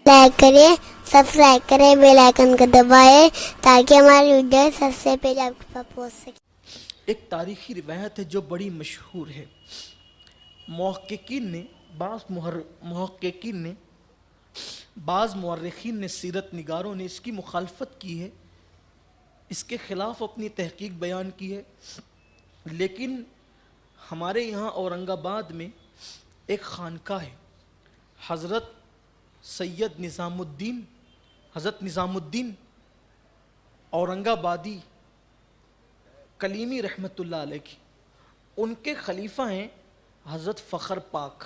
Like کریں، subscribe کریں، bell icon کو دبائیں تاکہ ہماری ویڈیو سب سے پہلے آپ کے پاس پہنچ سکے۔ ایک تاریخی روایت ہے جو بڑی مشہور ہے۔ بعض مورخین نے سیرت نگاروں نے اس کی مخالفت کی ہے، اس کے خلاف اپنی تحقیق بیان کی ہے، لیکن ہمارے یہاں اورنگ آباد میں ایک خانقاہ ہے، حضرت نظام الدین اورنگ آبادی کلیمی رحمۃ اللہ علیہ کی، ان کے خلیفہ ہیں حضرت فخر پاک،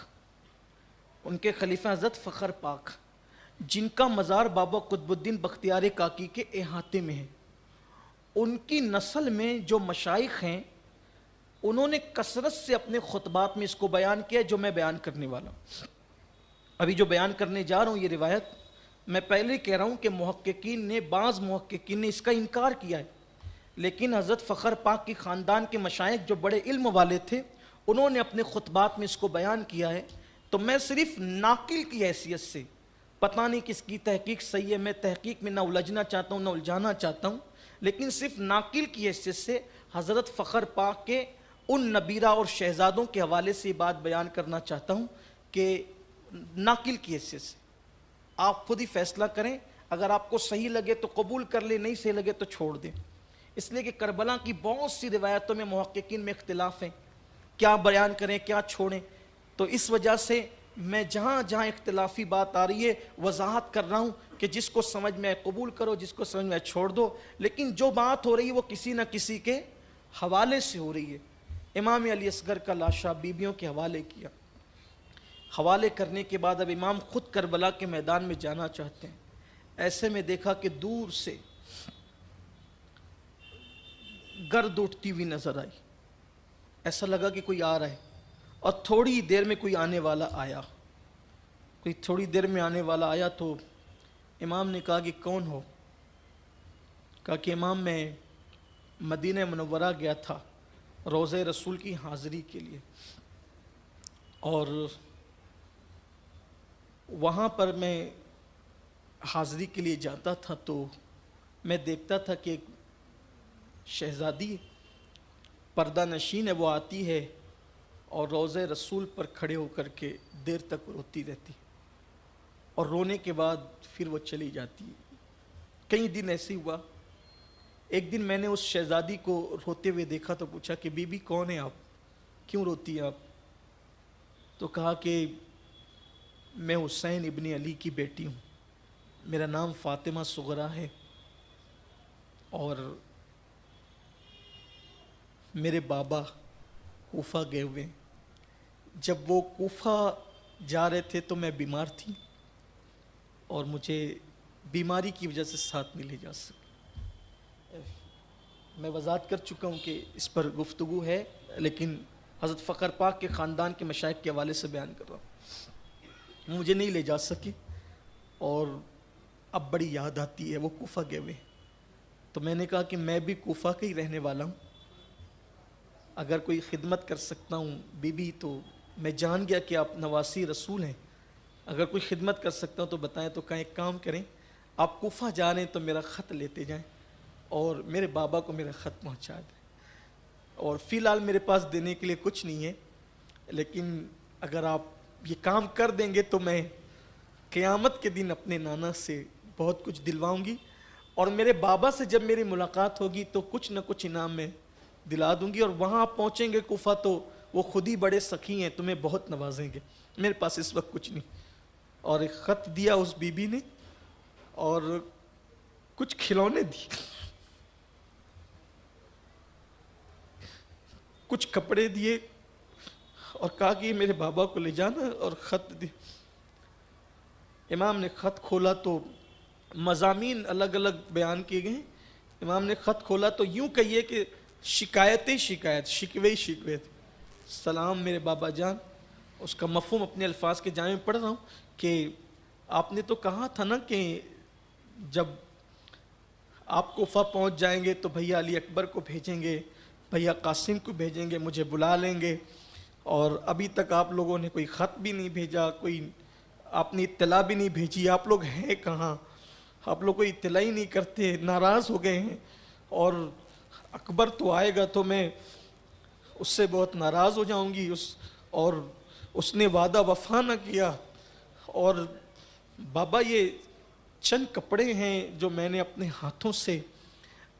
جن کا مزار بابا قطب الدین بختیار کاکی کے احاطے میں ہے۔ ان کی نسل میں جو مشائخ ہیں انہوں نے کثرت سے اپنے خطبات میں اس کو بیان کیا جو میں بیان کرنے والا ہوں۔ ابھی جو بیان کرنے جا رہا ہوں یہ روایت، میں پہلے کہہ رہا ہوں کہ بعض محققین نے اس کا انکار کیا ہے، لیکن حضرت فخر پاک کی خاندان کے مشائخ جو بڑے علم والے تھے انہوں نے اپنے خطبات میں اس کو بیان کیا ہے، تو میں صرف ناقل کی حیثیت سے، پتہ نہیں کس کی تحقیق صحیح ہے، میں تحقیق میں نہ الجھنا چاہتا ہوں نہ الجھانا چاہتا ہوں، لیکن صرف ناقل کی حیثیت سے حضرت فخر پاک کے ان نبیرہ اور شہزادوں کے حوالے سے بات بیان کرنا چاہتا ہوں کہ ناقل کی حیثیت سے آپ خود ہی فیصلہ کریں، اگر آپ کو صحیح لگے تو قبول کر لیں، نہیں صحیح لگے تو چھوڑ دیں۔ اس لیے کہ کربلا کی بہت سی روایتوں میں محققین میں اختلاف ہیں، کیا بیان کریں کیا چھوڑیں، تو اس وجہ سے میں جہاں جہاں اختلافی بات آ رہی ہے وضاحت کر رہا ہوں کہ جس کو سمجھ میں قبول کرو، جس کو سمجھ میں چھوڑ دو، لیکن جو بات ہو رہی ہے وہ کسی نہ کسی کے حوالے سے ہو رہی ہے۔ امام علی اصغر کا لاشا بیبیوں کے حوالے کیا، حوالے کرنے کے بعد اب امام خود کربلا کے میدان میں جانا چاہتے ہیں، ایسے میں دیکھا کہ دور سے گرد اٹھتی ہوئی نظر آئی، ایسا لگا کہ کوئی آ رہا ہے، اور تھوڑی دیر میں کوئی آنے والا آیا، تو امام نے کہا کہ کون ہو؟ کہا کہ امام میں مدینہ منورہ گیا تھا روضہ رسول کی حاضری کے لیے، اور وہاں پر میں حاضری کے لیے جاتا تھا تو میں دیکھتا تھا کہ ایک شہزادی پردہ نشین ہے، وہ آتی ہے اور روضہ رسول پر کھڑے ہو کر کے دیر تک روتی رہتی، اور رونے کے بعد پھر وہ چلی جاتی ہے۔ کئی دن ایسے ہوا، ایک دن میں نے اس شہزادی کو روتے ہوئے دیکھا تو پوچھا کہ بی بی کون ہے آپ، کیوں روتی ہیں آپ؟ تو کہا کہ میں حسین ابن علی کی بیٹی ہوں، میرا نام فاطمہ صغرا ہے، اور میرے بابا کوفہ گئے ہوئے ہیں، جب وہ کوفہ جا رہے تھے تو میں بیمار تھی اور مجھے بیماری کی وجہ سے ساتھ نہیں لے جا سکے۔ میں وضاحت کر چکا ہوں کہ اس پر گفتگو ہے، لیکن حضرت فخر پاک کے خاندان کے مشائخ کے حوالے سے بیان کر رہا ہوں۔ مجھے نہیں لے جا سکے اور اب بڑی یاد آتی ہے، وہ کوفہ گئے ہوئے، تو میں نے کہا کہ میں بھی کوفہ کا ہی رہنے والا ہوں، اگر کوئی خدمت کر سکتا ہوں بی بی، تو میں جان گیا کہ آپ نواسی رسول ہیں، اگر کوئی خدمت کر سکتا ہوں تو بتائیں۔ تو کہیں ایک کام کریں، آپ کوفہ جا رہے ہیں تو میرا خط لیتے جائیں اور میرے بابا کو میرا خط پہنچا دیں، اور فی الحال میرے پاس دینے کے لیے کچھ نہیں ہے، لیکن اگر آپ یہ کام کر دیں گے تو میں قیامت کے دن اپنے نانا سے بہت کچھ دلواؤں گی، اور میرے بابا سے جب میری ملاقات ہوگی تو کچھ نہ کچھ انعام میں دلا دوں گی، اور وہاں آپ پہنچیں گے کوفہ تو وہ خود ہی بڑے سخی ہیں، تمہیں بہت نوازیں گے، میرے پاس اس وقت کچھ نہیں۔ اور ایک خط دیا اس بی بی نے اور کچھ کھلونے دیے، کچھ کپڑے دیے، اور کہا کہ میرے بابا کو لے جانا، اور خط دی۔ امام نے خط کھولا تو مضامین الگ الگ بیان کیے گئے، امام نے خط کھولا تو یوں کہیے کہ شکایت، شکوے تھے۔ سلام میرے بابا جان، اس کا مفہوم اپنے الفاظ کے جامع پڑھ رہا ہوں کہ آپ نے تو کہا تھا نا کہ جب آپ کوفہ پہنچ جائیں گے تو بھیا علی اکبر کو بھیجیں گے، بھیا قاسم کو بھیجیں گے، مجھے بلا لیں گے، اور ابھی تک آپ لوگوں نے کوئی خط بھی نہیں بھیجا، کوئی آپ نے اطلاع بھی نہیں بھیجی، آپ لوگ ہیں کہاں؟ آپ لوگ کو اطلاع ہی نہیں کرتے، ناراض ہو گئے ہیں۔ اور اکبر تو آئے گا تو میں اس سے بہت ناراض ہو جاؤں گی، اور اس نے وعدہ وفا نہ کیا۔ اور بابا یہ چند کپڑے ہیں جو میں نے اپنے ہاتھوں سے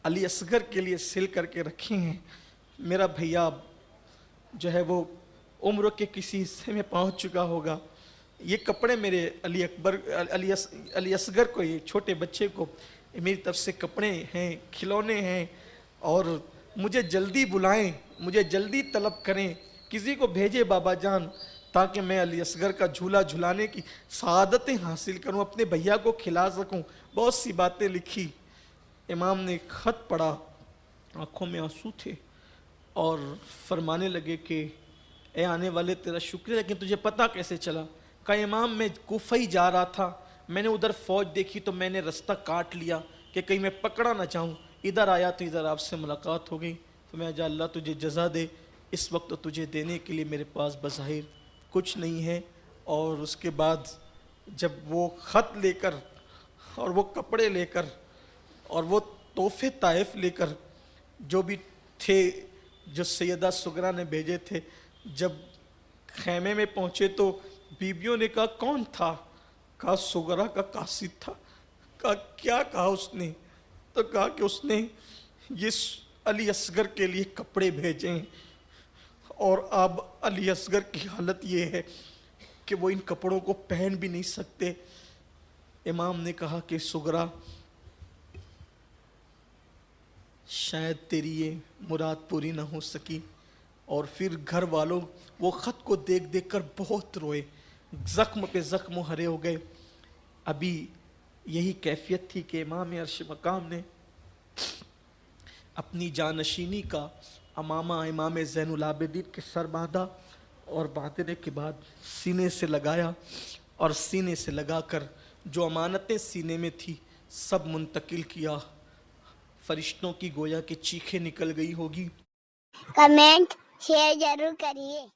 علی اصغر کے لیے سل کر کے رکھے ہیں۔ میرا بھیا جو ہے وہ عمر کے کسی حصے میں پہنچ چکا ہوگا، یہ کپڑے میرے علی اصغر کو، یہ چھوٹے بچے کو میری طرف سے کپڑے ہیں، کھلونے ہیں، اور مجھے جلدی بلائیں، مجھے جلدی طلب کریں، کسی کو بھیجے بابا جان، تاکہ میں علی اصغر کا جھولا جھلانے کی سعادتیں حاصل کروں، اپنے بھیا کو کھلا سکوں۔ بہت سی باتیں لکھی۔ امام نے ایک خط پڑھا، آنکھوں میں آنسو تھے، اور فرمانے لگے کہ اے آنے والے تیرا شکریہ، لیکن تجھے پتہ کیسے چلا؟ کہا امام میں کوفہ ہی جا رہا تھا، میں نے ادھر فوج دیکھی تو میں نے رستہ کاٹ لیا کہ کہیں میں پکڑا نہ جاؤں، ادھر آیا تو ادھر آپ سے ملاقات ہو گئی، تو میں جا اللہ تجھے جزا دے، اس وقت تو تجھے دینے کے لیے میرے پاس بظاہر کچھ نہیں ہے۔ اور اس کے بعد جب وہ خط لے کر اور وہ کپڑے لے کر اور وہ تحفے طائف لے کر جو بھی تھے، جو سیدہ سغرا نے بھیجے تھے، جب خیمے میں پہنچے تو بیبیوں نے کہا کون تھا؟ کہا سغرا کا قاصد تھا۔ کہا کیا کہا اس نے؟ تو کہا کہ اس نے یہ علی اصغر کے لیے کپڑے بھیجے ہیں، اور اب علی اصغر کی حالت یہ ہے کہ وہ ان کپڑوں کو پہن بھی نہیں سکتے۔ امام نے کہا کہ سغرا، شاید تیری یہ مراد پوری نہ ہو سکی۔ اور پھر گھر والوں وہ خط کو دیکھ دیکھ کر بہت روئے، زخم پہ زخم ہرے ہو گئے۔ ابھی یہی کیفیت تھی کہ امام عرش مقام نے اپنی جانشینی کا امامہ امام زین العابدین کے سر باندھا، اور باندھنے کے بعد سینے سے لگایا، اور سینے سے لگا کر جو امانتیں سینے میں تھی سب منتقل کیا۔ فرشتوں کی گویا کہ چیخیں نکل گئی ہوگی۔ کمنٹ شیئر ضرور کریے۔